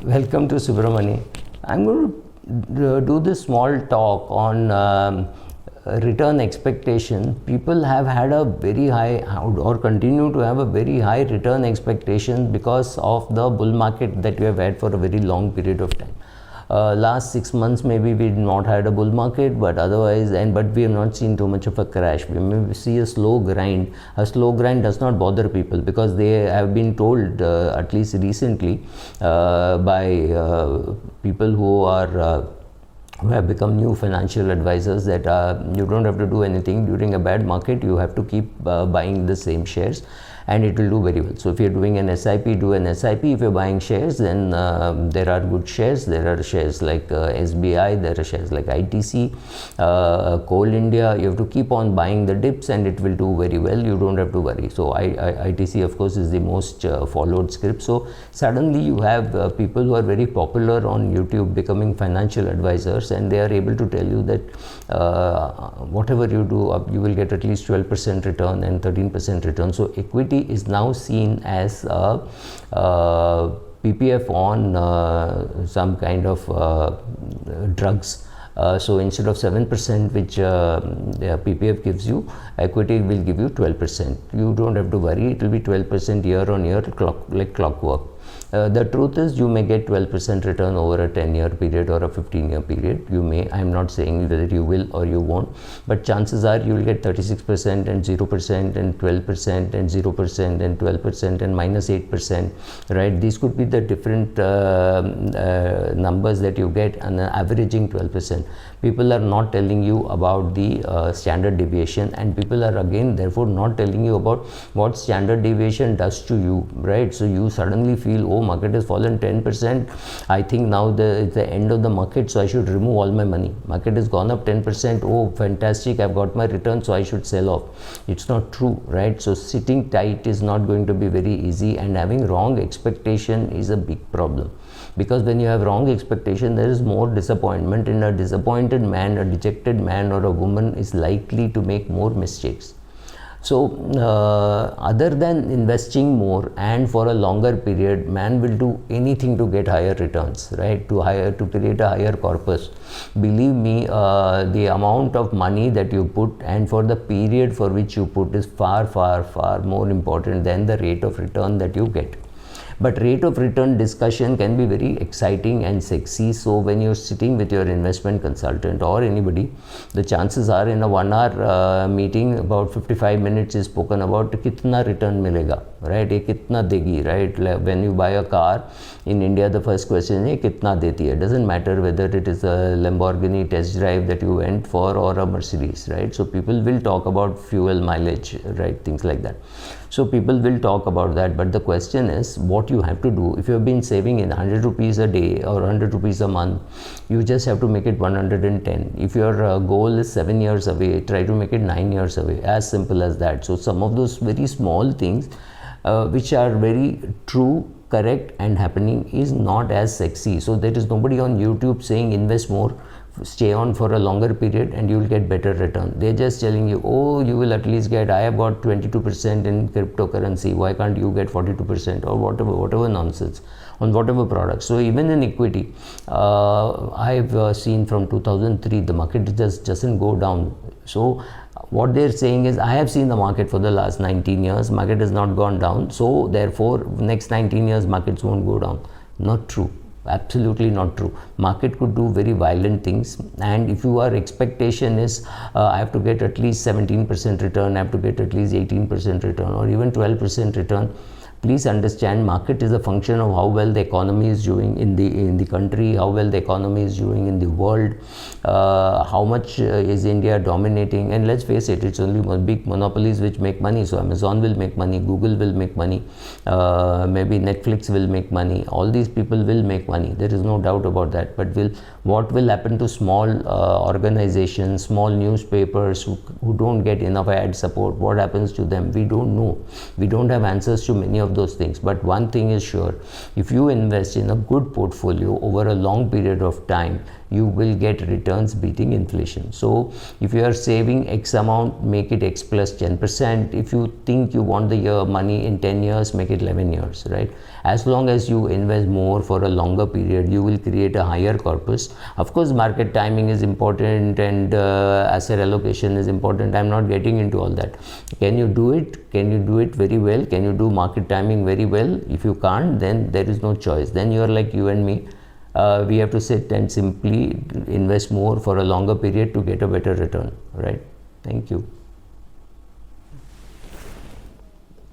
Welcome to Subramani. I'm going to do this small talk on return expectation. People have had a very high or continue to have a very high return expectation because of the bull market that we have had for a very long period of time. Last 6 months maybe we did not had a bull market, but otherwise but we have not seen too much of a crash. We may see a slow grind. A slow grind does not bother people because they have been told at least recently by people who have become new financial advisors that you don't have to do anything during a bad market. You have to keep buying the same shares and it will do very well. So if you're doing an SIP, do an SIP. If you're buying shares, then there are good shares. There are shares like SBI, there are shares like ITC, Coal India. You have to keep on buying the dips and it will do very well. You don't have to worry. So ITC of course is the most followed script. So suddenly you have people who are very popular on YouTube becoming financial advisors, and they are able to tell you that whatever you do, you will get at least 12% return and 13% return. So equity is now seen as a PPF on some kind of drugs. So instead of 7% which PPF gives you, equity will give you 12%. You don't have to worry, it will be 12% year on year, like clockwork. The truth is you may get 12% return over a 10-year period or a 15-year period. You may, I am not saying whether you will or you won't, but chances are you will get 36% and 0% and 12% and 0% and 12% and minus 8%, right? These could be the different numbers that you get, and averaging 12%. People are not telling you about the standard deviation, and people are again therefore not telling you about what standard deviation does to you, right? So you suddenly feel, oh, market has fallen 10%. I think now it's the end of the market, so I should remove all my money. Market has gone up 10%. Oh, fantastic, I've got my return, so I should sell off. It's not true, right? So sitting tight is not going to be very easy, and having wrong expectation is a big problem. Because when you have wrong expectation, there is more disappointment, and a disappointed man, a dejected man or a woman is likely to make more mistakes. So other than investing more and for a longer period, man will do anything to get higher returns, right? To create a higher corpus. Believe me, the amount of money that you put and for the period for which you put is far more important than the rate of return that you get. But rate of return discussion can be very exciting and sexy. So when you're sitting with your investment consultant or anybody, the chances are in a 1 hour meeting, about 55 minutes is spoken about kitna return milega, right? Ye kitna degi, right? Like when you buy a car in India, the first question is kitna deti hai. Doesn't matter whether it is a Lamborghini test drive that you went for or a Mercedes, right? So people will talk about fuel mileage, right? Things like that. So people will talk about that, but the question is what you have to do. If you have been saving in 100 rupees a day or 100 rupees a month, you just have to make it 110. If your goal is 7 years away, try to make it 9 years away. As simple as that. So some of those very small things which are very true, correct and happening is not as sexy. So there is nobody on YouTube saying invest more, stay on for a longer period and you will get better return. They're just telling you, oh, you will at least get, I have got 22% in cryptocurrency, why can't you get 42% or whatever nonsense on whatever product. So even in equity, I've seen from 2003 the market just doesn't go down. So what they're saying is, I have seen the market for the last 19 years, market has not gone down, so therefore next 19 years markets won't go down. Not true. Absolutely not true. Market could do very violent things, and if your expectation is I have to get at least 17% return, I have to get at least 18% return or even 12% return, please understand market is a function of how well the economy is doing in the country, how well the economy is doing in the world, how much is India dominating. And let's face it, it's only big monopolies which make money. So Amazon will make money, Google will make money, maybe Netflix will make money. All these people will make money, there is no doubt about that. But what will happen to small organizations, small newspapers who don't get enough ad support? What happens to them? We don't know. We don't have answers to many of those things. But one thing is sure, if you invest in a good portfolio over a long period of time, you will get returns beating inflation. So if you are saving X amount, make it X plus 10%. If you think you want the year money in 10 years, make it 11 years, right? As long as you invest more for a longer period, you will create a higher corpus. Of course, market timing is important and asset allocation is important. I'm not getting into all that. Can you do it? Can you do it very well? Can you do market timing very well? If you can't, then there is no choice. Then you are like you and me. We have to sit and simply invest more for a longer period to get a better return, right? Thank you.